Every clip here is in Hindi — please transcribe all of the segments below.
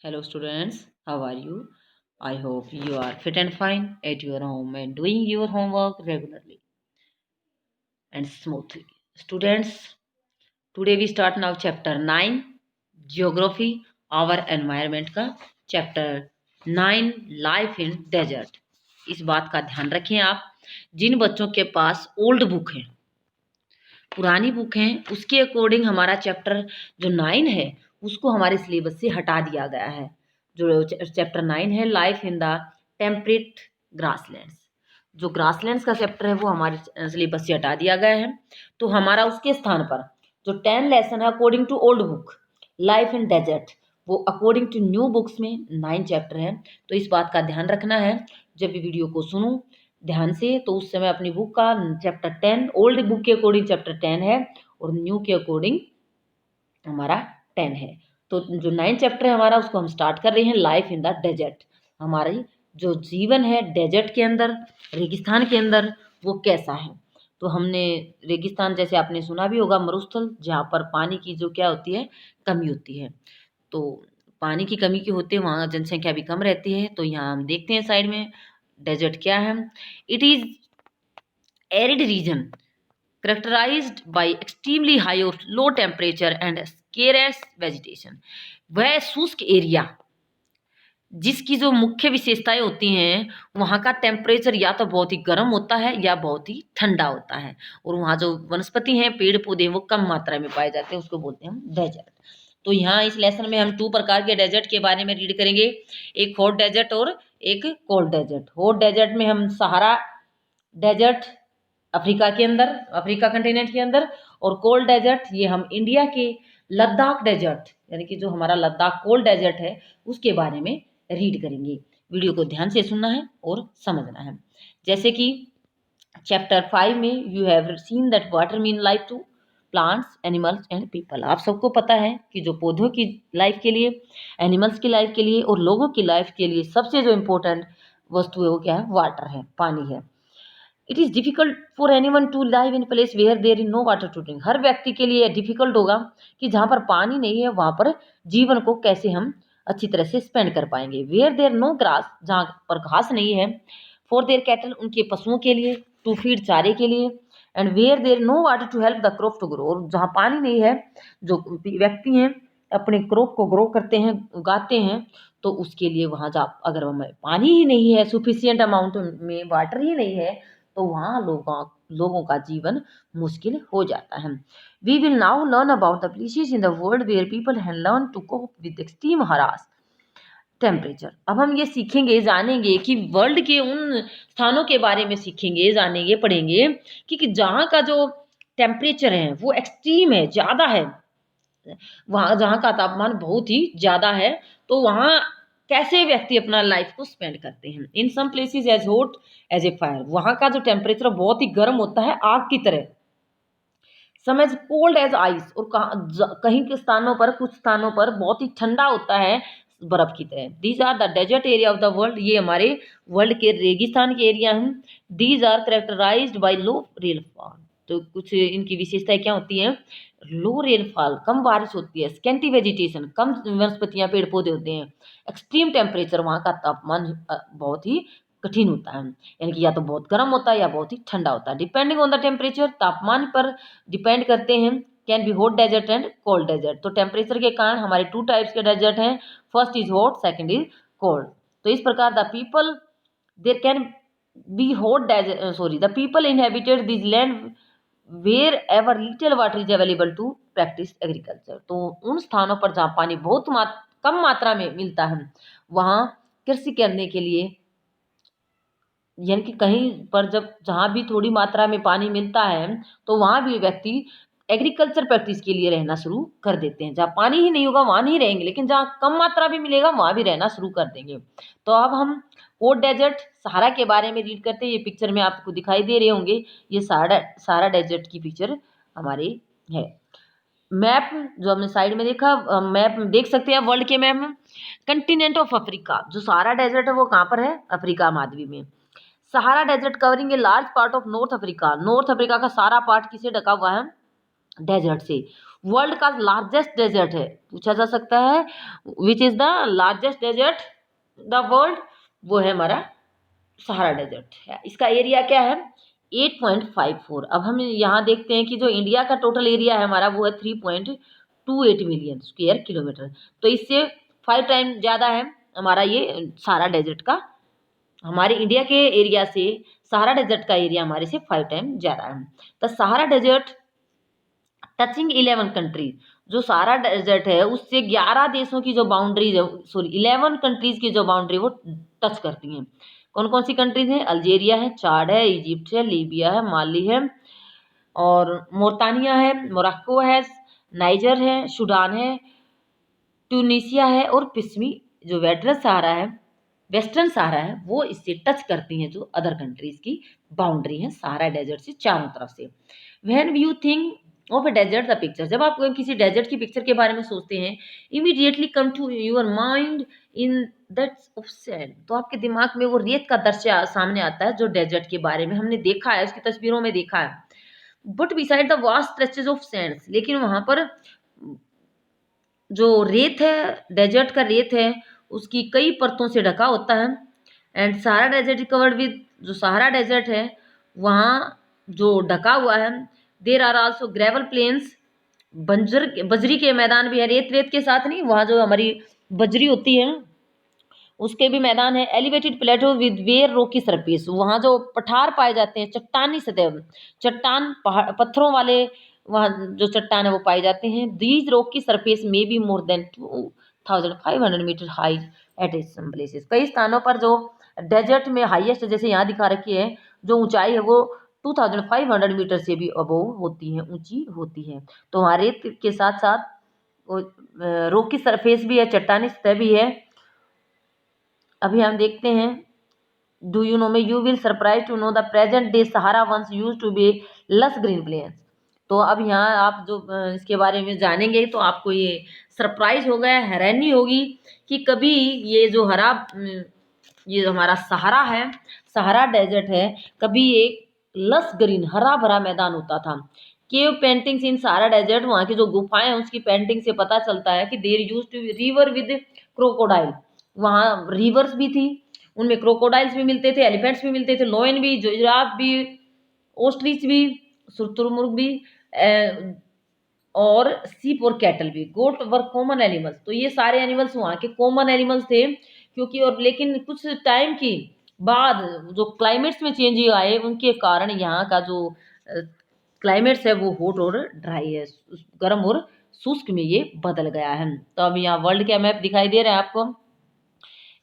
Hello students, how are you? I hope you are fit and fine at your home and doing your homework regularly and smoothly. Students, today we start now chapter 9 Geography our environment का chapter 9 Life in Desert. इस बात का ध्यान रखें आप जिन बच्चों के पास ओल्ड बुक है पुरानी बुक है उसके अकॉर्डिंग हमारा चैप्टर जो 9 है उसको हमारे सिलेबस से हटा दिया गया है। जो चैप्टर 9 है life in the temperate grasslands, जो ग्रासलैंड्स का चैप्टर है वो हमारे सिलेबस से हटा दिया गया है। तो हमारा उसके स्थान पर जो 10 लेसन है according to old book life in desert वो अकॉर्डिंग टू न्यू बुक्स में 9 चैप्टर है। तो इस बात का ध्यान रखना है जब भी वीडियो को सुनो ध्यान से, तो उस समय अपनी बुक का चैप्टर 10 ओल्ड बुक के अकॉर्डिंग चैप्टर 10 है और न्यू के अकॉर्डिंग हमारा 10 है। तो जो 9 चैप्टर है हमारा उसको हम स्टार्ट कर रहे हैं लाइफ इन द डेजर्ट। हमारी जो जीवन है डेजर्ट के अंदर रेगिस्तान के अंदर वो कैसा है। तो हमने रेगिस्तान जैसे आपने सुना भी होगा मरुस्थल जहाँ पर पानी की जो क्या होती है कमी होती है। तो पानी की कमी की होते हैं वहाँ जनसंख्या भी कम रहती है। तो यहाँ हम देखते हैं साइड में डेजर्ट क्या है। It is arid region characterized by extremely high or low temperature and scarce vegetation। वह शुष्क एरिया जिसकी जो मुख्य विशेषताएं होती हैं वहाँ का टेम्परेचर या तो बहुत ही गर्म होता है या बहुत ही ठंडा होता है और वहाँ जो वनस्पति हैं पेड़ पौधे वो कम मात्रा में पाए जाते हैं, उसको बोलते हैं हम डेजर्ट। तो यहाँ इस लेसन में हम 2 प्रकार के डेजर्ट के बारे में रीड करेंगे, एक हॉट डेजर्ट और एक कोल्ड डेजर्ट। हॉट डेजर्ट में हम सहारा डेजर्ट अफ्रीका के अंदर अफ्रीका कंटिनेंट के अंदर और कोल्ड डेजर्ट ये हम इंडिया के लद्दाख डेजर्ट यानी कि जो हमारा लद्दाख कोल्ड डेजर्ट है उसके बारे में रीड करेंगे। वीडियो को ध्यान से सुनना है और समझना है। जैसे कि चैप्टर 5 में you have seen that water mean life to plants animals and people. आप सबको पता है कि जो पौधों की लाइफ के लिए एनिमल्स की लाइफ के लिए और लोगों की लाइफ के लिए सबसे जो इम्पोर्टेंट वस्तु है वो क्या है, वाटर है, पानी है। It is difficult for anyone to live in place where there is no water to drink. हर व्यक्ति के लिए डिफिकल्ट होगा कि जहाँ पर पानी नहीं है वहाँ पर जीवन को कैसे हम अच्छी तरह से स्पेंड कर पाएंगे। वेयर देयर नो ग्रास, जहाँ पर घास नहीं है, फॉर देयर कैटल, उनके पशुओं के लिए, टू फीड, चारे के लिए, and where there no water to help the crop to grow. और जहाँ पानी नहीं है जो व्यक्ति हैं अपने क्रॉप को ग्रो करते हैं उगाते हैं तो उसके लिए वहाँ जा अगर हमें पानी ही नहीं है सुफिशियंट अमाउंट में वाटर ही नहीं है तो वहाँ लोगों का जीवन मुश्किल हो जाता है। We will now learn about the places in the world where people have learn to cope with extreme harsh temperature. अब हम ये सीखेंगे जानेंगे कि वर्ल्ड के उन स्थानों के बारे में सीखेंगे जानेंगे पढ़ेंगे कि जहाँ का जो टेम्परेचर है वो एक्सट्रीम है, ज़्यादा है, वहाँ जहाँ का तापमान बहुत ही ज़्यादा है तो वहाँ कैसे व्यक्ति अपना लाइफ को स्पेंड करते हैं। In some places as hot as a fire, वहाँ का जो टेम्परेचर बहुत ही गर्म होता है आग की तरह। सम एज कोल्ड एज आइस, और कहीं के स्थानों पर कुछ स्थानों पर बहुत ही ठंडा होता है बर्फ की तरह। These are the desert area of the world, ये हमारे वर्ल्ड के रेगिस्तान के एरिया हैं। These are characterized by low rainfall, तो कुछ इनकी विशेषताएं क्या होती हैं, लो रेनफॉल, कम बारिश होती है, स्कैंटी वेजिटेशन, कम वनस्पतियां पेड़ पौधे होते हैं, एक्सट्रीम टेम्परेचर, वहाँ का तापमान बहुत ही कठिन होता है, यानी कि या तो बहुत गर्म होता है या बहुत ही ठंडा होता है। डिपेंडिंग ऑन द टेम्परेचर, तापमान पर डिपेंड करते हैं, can be hot desert and cold desert. तो टेम्परेचर के कारण हमारे 2 टाइप्स के डेजर्ट हैं, first is hot, second is cold. तो इस प्रकार the people there can be hot desert the people inhabited this land wherever little water is available to practice agriculture. तो उन स्थानों पर जहाँ पानी बहुत कम मात्रा में मिलता है वहाँ कृषि करने के लिए, यानी कि कहीं पर जब जहाँ भी थोड़ी मात्रा में पानी मिलता है तो वहाँ भी व्यक्ति एग्रीकल्चर प्रैक्टिस के लिए रहना शुरू कर देते हैं। जहाँ पानी ही नहीं होगा वहाँ नहीं रहेंगे, लेकिन जहाँ कम मात्रा भी मिलेगा वहाँ भी रहना शुरू कर देंगे। तो अब हम हॉट डेजर्ट सहारा के बारे में रीड करते हैं। ये पिक्चर में आपको दिखाई दे रहे होंगे, ये सहारा डेजर्ट की पिक्चर हमारी है। मैप जो हमने साइड में देखा, मैप में देख सकते हैं वर्ल्ड के मैप में, कंटिनेंट ऑफ अफ्रीका, जो सहारा डेजर्ट है वो कहाँ पर है, अफ्रीका महाद्वीप में। Sahara desert covering a large part of north Africa, north Africa का सारा पार्ट किसे ढका हुआ है, डेजर्ट से। वर्ल्ड का लार्जेस्ट डेजर्ट है, पूछा जा सकता है which is the largest desert the world, वो है हमारा सहारा डेजर्ट है। इसका एरिया क्या है 8.54। अब हम यहाँ देखते हैं कि जो इंडिया का टोटल एरिया है हमारा वो है 3.28 मिलियन स्क्वायर किलोमीटर, तो इससे 5 टाइम ज़्यादा है हमारा ये सहारा डेजर्ट का। हमारे इंडिया के एरिया से सहारा डेजर्ट का एरिया हमारे से 5 टाइम ज़्यादा है। तो सहारा डेजर्ट टचिंग 11 कंट्रीज, जो सहारा डेजर्ट है उससे 11 देशों की जो बाउंड्रीज है, सॉरी 11 कंट्रीज की जो बाउंड्री वो टच करती हैं। कौन कौन सी कंट्रीज हैं, अल्जीरिया है, चाड है, इजिप्ट है, लीबिया है, माली है, और मोरतानिया है, मोरक्को है, नाइजर है, सूडान है, ट्यूनीसिया है, और पश्चिमी जो वेस्टर्न सहारा है वो इससे टच करती हैं, जो अदर कंट्रीज की बाउंड्री है सहारा डेजर्ट से चारों तरफ से। When you think of a desert the picture, जब आप किसी डेजर्ट की पिक्चर के बारे में सोचते हैं, immediately come to your mind in that of sand, तो आपके दिमाग में वो रेत का दृश्य सामने आता है जो डेजर्ट के बारे में हमने देखा है, उसकी तस्वीरों में देखा है। But beside the vast stretches of Sands, लेकिन वहां पर जो रेत है, डेजर्ट का रेत है, उसकी कई परतों से ढका होता है। And Sahara desert covered with, जो सहारा डेजर्ट है वहाँ जो ढका हुआ है, there are also gravel plains, बजरी के मैदान भी है, रेत रेत के साथ नहीं, वहाँ जो हमारी बजरी होती है उसके भी मैदान है। Elevated plateau with where rocky surface, वहाँ जो पठार पाए जाते हैं, चट्टानी सतह, चट्टान पहाड़ पत्थरों वाले वहाँ जो चट्टान है वो पाए जाते हैं। दीज रॉकी सरफेस में be more than 2500 metre high at some places, कई स्थानों पर जो डेजर्ट में हाईएस्ट जैसे यहाँ दिखा रखी है जो ऊंचाई है वो 2500 मीटर से भी अबोव होती है, ऊंची होती है। तो वहाँ रेत के साथ साथ रॉकी सरफेस भी है, चट्टानी सतह भी है। अभी हम देखते हैं, डू यू नो में, you will surprise to know the present day Sahara once use to be lush green plains. तो अब यहाँ आप जो इसके बारे में जानेंगे तो आपको ये सरप्राइज होगा, हैरानी होगी कि कभी ये जो ये जो हमारा सहारा है, सहारा डेजर्ट है, कभी एक लस ग्रीन हरा भरा मैदान होता था। Cave paintings in Sahara desert, वहाँ की जो गुफाएं हैं उसकी पेंटिंग से पता चलता है कि there used to river with crocodile, वहाँ रिवर्स भी थी, उनमें क्रोकोडाइल्स भी मिलते थे, एलिफेंट्स भी मिलते थे, लोयन भी, जिराफ भी, ओस्ट्रिच भी, शुतुरमुर्ग भी, और सीप और कैटल भी। गोट वर कॉमन एनिमल्स, तो ये सारे एनिमल्स वहाँ के कॉमन एनिमल्स थे, क्योंकि और लेकिन कुछ टाइम की बाद जो क्लाइमेट्स में चेंज आए उनके कारण यहाँ का जो क्लाइमेट्स है वो हॉट और ड्राई है, गर्म और शुष्क में ये बदल गया है। तो अब यहाँ वर्ल्ड का मैप दिखाई दे रहा है आपको,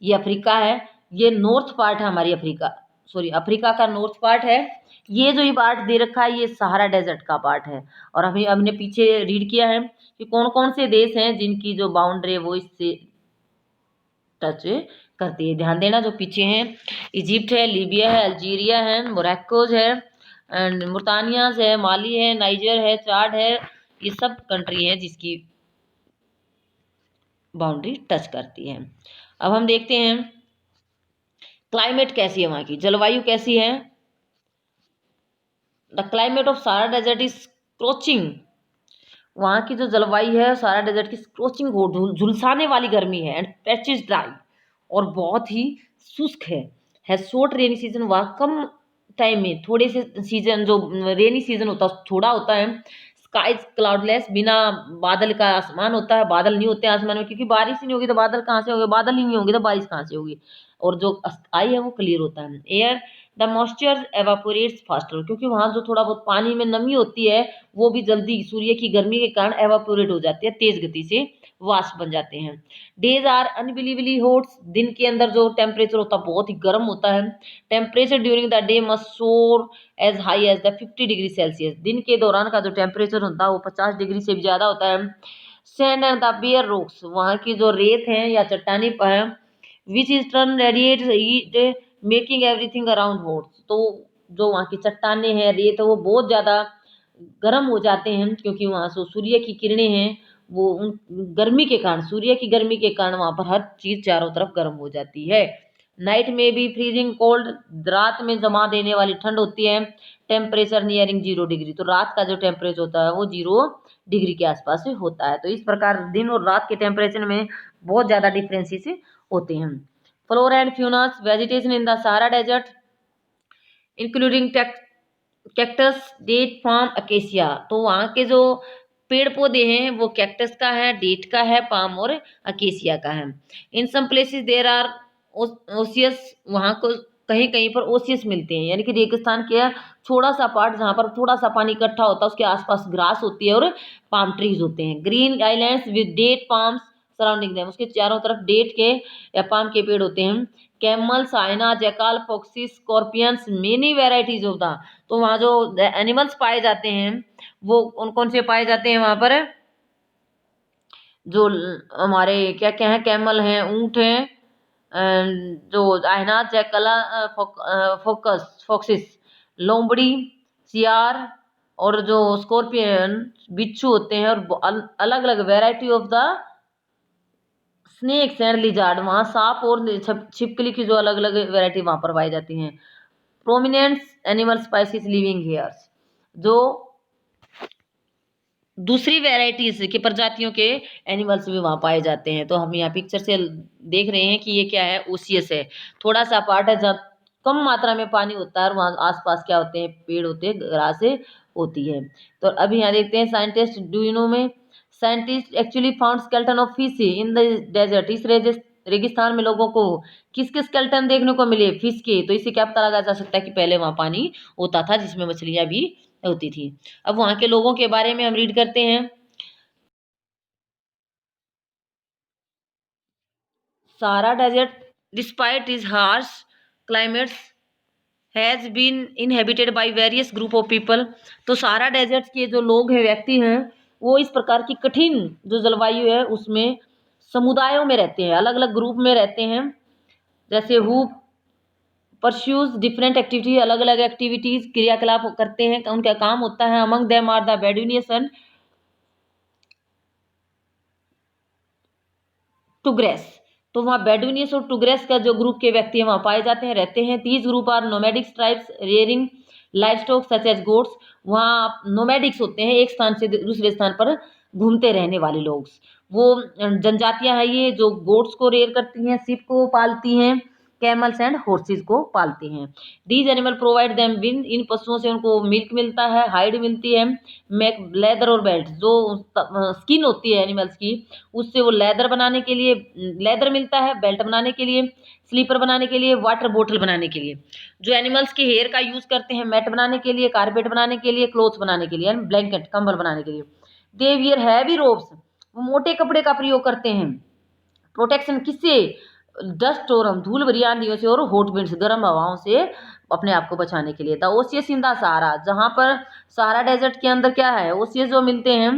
ये अफ्रीका है, ये नॉर्थ पार्ट है हमारी अफ्रीका का नॉर्थ पार्ट है। ये जो ये पार्ट दे रखा है ये सहारा डेजर्ट का पार्ट है। और अभी हमने पीछे रीड किया है कि कौन कौन से देश हैं जिनकी जो बाउंड्री है वो इससे टच करती है। ध्यान देना जो पीछे हैं, इजिप्ट है, लीबिया है, अल्जीरिया है, मोरक्कोज है, एंड मुर्तानियाज है, माली है, नाइजर है, चाड है, ये सब कंट्री है जिसकी बाउंड्री टच करती है। अब हम देखते हैं क्लाइमेट कैसी है, वहाँ की जलवायु कैसी है। The climate of Sahara desert is scorching, वहाँ की जो जलवायु है सहारा डेजर्ट की स्क्रोचिंग हो, झुलसाने वाली गर्मी है, एंड पैचेस ड्राई, और बहुत ही शुष्क है शॉर्ट रेनी सीजन, वहाँ कम टाइम में थोड़े से सीजन, जो रेनी सीजन होता है थोड़ा होता है। स्काइज क्लाउडलेस, बिना बादल का आसमान होता है, बादल नहीं होते आसमान में, क्योंकि बारिश ही नहीं होगी तो बादल कहाँ से होंगे, बादल ही नहीं होंगे तो बारिश कहाँ से होगी। और जो स्काई है वो क्लियर होता है। एयर द मॉइस्चर एवापोरेट्स फास्टर, क्योंकि वहाँ जो थोड़ा बहुत पानी में नमी होती है वो भी जल्दी सूर्य की गर्मी के कारण एवापोरेट हो जाती है, तेज गति से वाष्प बन जाते हैं। डेज आर अनबिलीवली हॉट, दिन के अंदर जो टेम्परेचर होता है बहुत ही गर्म होता है। Temperature during the day must soar as high as the 50 degree Celsius, दिन के दौरान का जो टेम्परेचर होता है वो 50 डिग्री से भी ज़्यादा होता है। Sand and the bare rocks, वहाँ की जो रेत है या चट्टानी है, which is turn radiate heat making everything around hot, तो जो वहाँ की चट्टाने हैं, रेत है, वो बहुत ज़्यादा गर्म हो जाते हैं, क्योंकि वहाँ से सूर्य की किरणें हैं वो उन गर्मी के कारण, सूर्य की गर्मी के कारण वहाँ पर हर चीज़ चारों तरफ गर्म हो जाती है। नाइट में भी फ्रीजिंग कोल्ड, रात में जमा देने वाली ठंड होती है। टेम्परेचर नियरिंग 0 डिग्री, तो रात का जो टेम्परेचर होता है वो 0 डिग्री के आसपास होता है। तो इस प्रकार दिन और रात के टेम्परेचर में बहुत ज़्यादा डिफरेंसेस होते हैं। Flora and fauna, vegetation in the Sahara desert including cactus, date, palm, acacia. तो वहाँ के जो पेड़ पौधे हैं वो कैक्टस का है, डेट का है, पाम और अकेसिया का है। इन सम प्लेसेस देयर आर ओसियस, वहाँ को कहीं कहीं पर ओसियस मिलते हैं, यानी कि रेगिस्तान के थोड़ा सा पार्ट जहाँ पर थोड़ा सा पानी इकट्ठा होता है उसके आसपास ग्रास होती है और पाम ट्रीज होते हैं। Green islands with date palms surrounding them, उसके चारों तरफ डेट के या पाम के पेड़ होते हैं। Camels, hyena, jackal, foxes, scorpions, many varieties of the, तो वहाँ जो एनिमल्स पाए जाते हैं वो कौन कौन से पाए जाते हैं वहाँ पर, जो हमारे क्या क्या है, कैमल हैं, ऊंट हैं, जो आयनात, जैकला, फोकस, फॉक्सिस, लोमड़ी, सियार, और जो स्कॉर्पियन बिच्छू होते हैं, और अलग अलग variety of the snakes and lizard, वहाँ सांप और छिपकली की जो अलग अलग वेराइटी वहाँ पर पाई जाती हैं। Prominent animal species living hairs, जो दूसरी वेराइटीज के प्रजातियों के एनिमल्स भी वहाँ पाए जाते हैं। तो हम यहाँ पिक्चर से देख रहे हैं कि ये क्या है, ओसियस है, थोड़ा सा पार्ट है जहाँ कम मात्रा में पानी होता है और वहाँ आसपास क्या होते हैं, पेड़ होते हैं, ग्रास होती है। तो अभी यहाँ देखते हैं साइंटिस्ट, डू यू नो में, scientist actually found skeleton of fish in the desert, इस रेगिस्तान में लोगों को किसके स्केलेटन देखने को मिले, फिश के। तो इससे क्या पता लगा जा सकता है कि पहले वहाँ पानी होता था जिसमें मछलियाँ भी होती थी। अब वहाँ के लोगों के बारे में हम रीड करते हैं। Sahara desert despite is harsh climates has been inhabited by various group of people. तो सारा डेजर्ट के जो लोग हैं, व्यक्ति हैं, वो इस प्रकार की कठिन जो जलवायु है उसमें समुदायों में रहते हैं, अलग अलग ग्रुप में रहते हैं। जैसे हु परस्यूज डिफरेंट एक्टिविटी, अलग अलग एक्टिविटीज क्रियाकलाप करते हैं, उनका काम होता है। अमंग देम आर द बेडुइनियन टुग्रेस, तो वहाँ बेडुइनियस और टुग्रेस का जो ग्रुप के व्यक्ति हैं वहाँ पाए जाते हैं, रहते हैं। These group are nomadic tribes rearing livestock such as goats, वहाँ नोमैडिक्स होते हैं, एक स्थान से दूसरे स्थान पर घूमते रहने वाले लोग। वो जनजातियां हैं ये जो गोट्स को रेयर करती हैं, शिप को पालती हैं, कैमल्स एंड हॉर्सेस को पालते हैं। These animal provide them win, इन पशुओं से उनको मिल्क मिलता है, हाइड मिलती है, मेक लेदर और बेल्ट, जो स्किन होती है एनिमल्स की उससे वो लेदर बनाने के लिए लेदर मिलता है, बेल्ट बनाने के लिए, स्लीपर बनाने के लिए, वाटर बोतल बनाने के लिए। जो एनिमल्स के हेयर का यूज करते हैं मैट बनाने के लिए, कारपेट बनाने के लिए, क्लोथ बनाने के लिए, ब्लैंकेट कंबल बनाने के लिए। दे वियर हैवी रोब्स, वो मोटे कपड़े का प्रयोग करते हैं। प्रोटेक्शन किससे, डस्ट और धूल भरी आंधियों से और हॉट विंड्स, गर्म हवाओं से अपने आप को बचाने के लिए। द ओसियस इन द सहारा, जहाँ पर सहारा डेजर्ट के अंदर क्या है, ओसियस जो मिलते हैं।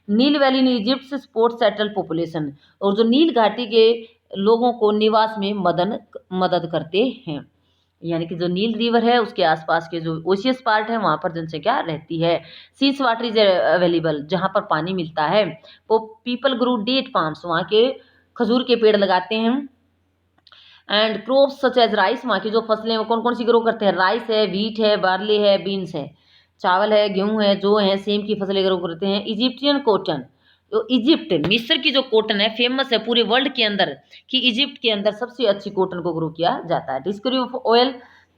Nile valley in Egypt sport settle population, और जो नील घाटी के लोगों को निवास में मदद करते हैं, यानी कि जो नील रिवर है उसके आसपास के जो ओशियस पार्ट है वहाँ पर जनसंख्या रहती है। सीस वाटर इज अवेलेबल, जहाँ पर पानी मिलता है। वो पीपल ग्रू डेट पाम्स, वहाँ के खजूर के पेड़ लगाते हैं। And crops such as rice, वहाँ की जो फसलें वो कौन कौन सी ग्रो करते हैं, राइस है, व्हीट है, बार्ली है, बीन्स है, चावल है, गेहूं है, जो है सेम की फसलें ग्रो करते हैं। इजिप्टियन कॉटन, जो इजिप्ट मिस्र की जो कॉटन है फेमस है पूरे वर्ल्ड के अंदर कि इजिप्ट के अंदर सबसे अच्छी कॉटन को ग्रो किया जाता है। डिस्कवरी ऑफ ऑयल,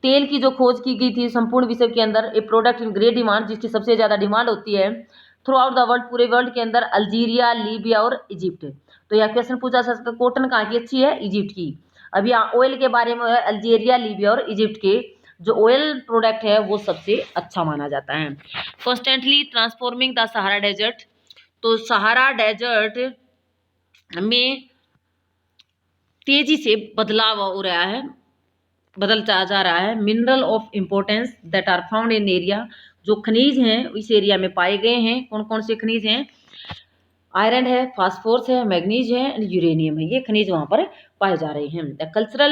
तेल की जो खोज की गई थी संपूर्ण विश्व के अंदर, ए प्रोडक्ट इन ग्रेट डिमांड, जिसकी सबसे ज़्यादा डिमांड होती है थ्रू आउट द वर्ल्ड, पूरे वर्ल्ड के अंदर, अल्जीरिया, लीबिया और इजिप्ट। तो यह क्वेश्चन पूछा जा सकता है कॉटन कहाँ की अच्छी है, इजिप्ट की। अभी ऑयल के बारे में है, अल्जीरिया, लीबिया और इजिप्ट के जो ऑयल प्रोडक्ट है वो सबसे अच्छा माना जाता है। Constantly transforming the Sahara desert, तो सहारा डेजर्ट में तेजी से बदलाव हो रहा है, बदलता जा रहा है। Mineral of importance that are found in area, जो खनिज हैं इस एरिया में पाए गए हैं, कौन कौन से खनिज हैं, आयरन है, फास्फोरस है, मैग्नीज है एंड यूरेनियम है, ये खनिज वहाँ पर पाए जा रहे हैं। The cultural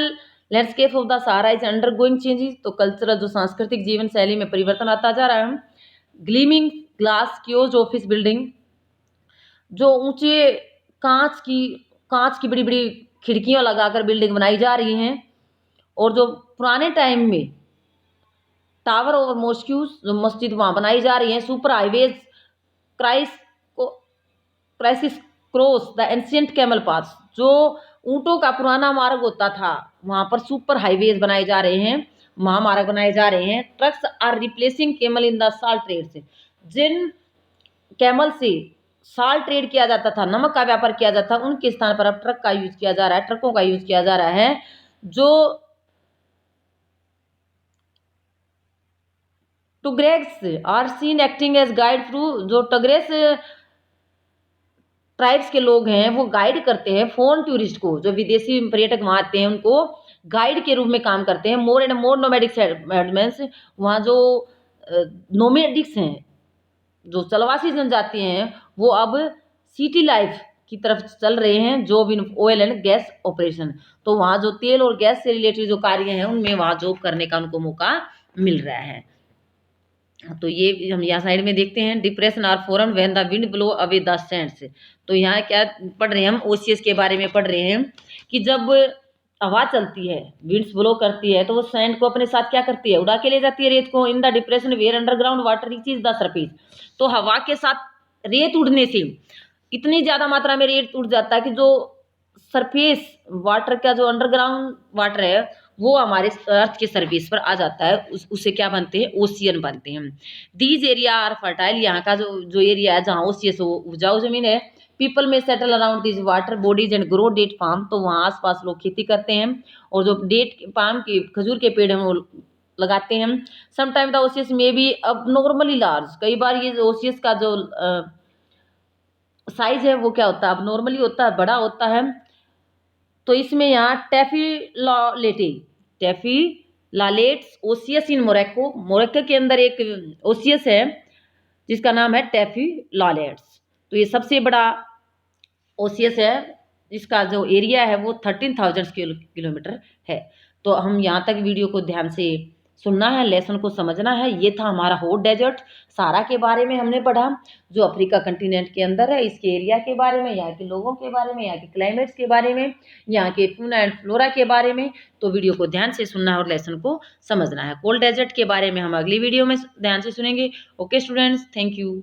landscape of the Sahara is undergoing changes, तो कल्चरल जो सांस्कृतिक जीवन शैली में परिवर्तन आता जा रहा है। Gleaming glass chaos office building, जो ऊंचे कांच की बड़ी बड़ी खिड़कियां लगाकर बिल्डिंग बनाई जा रही हैं, और जो पुराने टाइम में टावर और मॉस्क्यूज जो मस्जिद वहाँ बनाई जा रही हैं। सुपर हाईवेज क्राइस को crisis cross the ancient camel path, जो ऊंटों का पुराना मार्ग होता था वहां पर सुपर हाईवेज बनाए जा रहे हैं, महामार्ग बनाए जा रहे हैं। Trucks are replacing camel in the salt trade से, जिन कैमल से साल्ट ट्रेड किया जाता था, नमक का व्यापार किया जाता था, उनके स्थान पर अब ट्रक का यूज किया जा रहा है, ट्रकों का यूज किया जा रहा है। जो Tuaregs are seen acting as guide through, जो टगरेस ट्राइब्स के लोग हैं वो गाइड करते हैं फॉरेन टूरिस्ट को, जो विदेशी पर्यटक वहाँ आते हैं उनको गाइड के रूप में काम करते हैं। More and more nomadic settlements, वहाँ जो नोमैडिक्स हैं, जो चलवासी जनजाति हैं, वो अब सिटी लाइफ की तरफ चल रहे हैं, job in oil and gas operation. तो वहाँ जो तेल और गैस से रिलेटेड जो कार्य हैं उनमें वहाँ जॉब करने का उनको मौका मिल रहा है। तो ये हम यहाँ साइड में देखते हैं, depression are form when the wind blow away the sands. तो यहाँ क्या पढ़ रहे हैं हम, ओशियस के बारे में पढ़ रहे हैं कि जब हवा चलती है, विंड्स ब्लो करती है, तो वो सैंड को अपने साथ क्या करती है, उड़ा के ले जाती है रेत को। In the depression where underground water reaches the surface, तो हवा के साथ रेत उड़ने से इतनी ज़्यादा मात्रा में रेत उड़ जाता है कि जो सरफेस वाटर का जो अंडरग्राउंड वाटर है वो हमारे अर्थ के सरफेस पर आ जाता है, उससे क्या बनते हैं, ओशियन बनते हैं। दीज एरिया आर फर्टाइल, यहाँ का जो एरिया है जहाँ ओशियस उपजाऊ जमीन है। People may settle around this water bodies and grow date farm, तो वहाँ आसपास लोग खेती करते हैं और जो डेट पाम के खजूर के पेड़ हैं वो लगाते हैं। समटाइम द ओशियस में भी अब नॉर्मली लार्ज, कई बार ये ओशियस का जो साइज है वो क्या होता है, अब नॉर्मली होता है, बड़ा होता है। तो इसमें यहाँ टैफिलालेट्स ओशियस इन मोरक्को, मोरक्को के अंदर एक ओशियस है जिसका नाम है टैफिलालेट्स। तो ये सबसे बड़ा ओशियस है, जिसका जो एरिया है वो 13,000 किलोमीटर है। तो हम यहाँ तक वीडियो को ध्यान से सुनना है, लेसन को समझना है। ये था हमारा हॉट डेजर्ट सहारा के बारे में हमने पढ़ा, जो अफ्रीका कंटिनेंट के अंदर है, इसके एरिया के बारे में, यहाँ के लोगों के बारे में, यहाँ के क्लाइमेट्स के बारे में, यहाँ के फूना एंड फ्लोरा के बारे में। तो वीडियो को ध्यान से सुनना है और लेसन को समझना है। कोल्ड डेजर्ट के बारे में हम अगली वीडियो में ध्यान से सुनेंगे। Okay students, thank you.